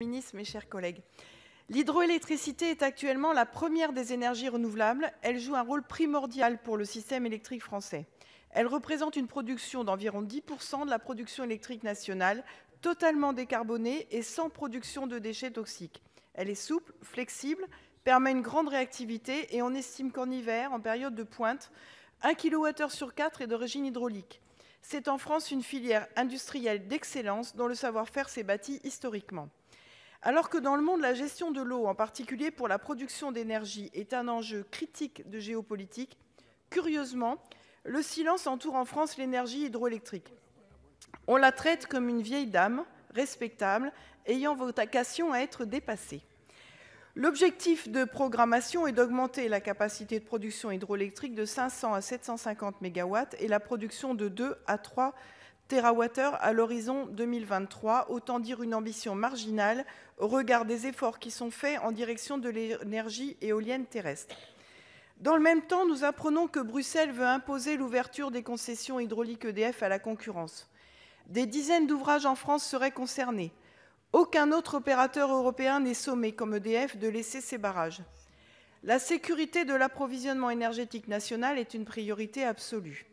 Ministre, mes chers collègues, l'hydroélectricité est actuellement la première des énergies renouvelables. Elle joue un rôle primordial pour le système électrique français. Elle représente une production d'environ 10% de la production électrique nationale, totalement décarbonée et sans production de déchets toxiques. Elle est souple, flexible, permet une grande réactivité et on estime qu'en hiver, en période de pointe, 1 kWh sur 4 est d'origine hydraulique. C'est en France une filière industrielle d'excellence dont le savoir-faire s'est bâti historiquement. Alors que dans le monde, la gestion de l'eau, en particulier pour la production d'énergie, est un enjeu critique de géopolitique, curieusement, le silence entoure en France l'énergie hydroélectrique. On la traite comme une vieille dame, respectable, ayant vocation à être dépassée. L'objectif de programmation est d'augmenter la capacité de production hydroélectrique de 500 à 750 MW et la production de 2 à 3 TWh à l'horizon 2023, autant dire une ambition marginale au regard des efforts qui sont faits en direction de l'énergie éolienne terrestre. Dans le même temps, nous apprenons que Bruxelles veut imposer l'ouverture des concessions hydrauliques EDF à la concurrence. Des dizaines d'ouvrages en France seraient concernés. Aucun autre opérateur européen n'est sommé, comme EDF, de laisser ses barrages. La sécurité de l'approvisionnement énergétique national est une priorité absolue.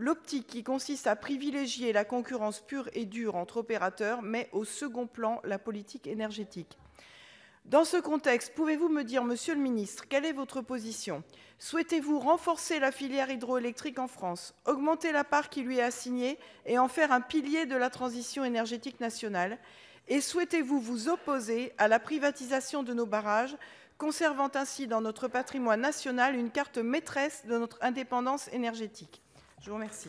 L'optique qui consiste à privilégier la concurrence pure et dure entre opérateurs met au second plan la politique énergétique. Dans ce contexte, pouvez-vous me dire, Monsieur le Ministre, quelle est votre position? Souhaitez-vous renforcer la filière hydroélectrique en France, augmenter la part qui lui est assignée et en faire un pilier de la transition énergétique nationale? Et souhaitez-vous vous opposer à la privatisation de nos barrages, conservant ainsi dans notre patrimoine national une carte maîtresse de notre indépendance énergétique? Je vous remercie.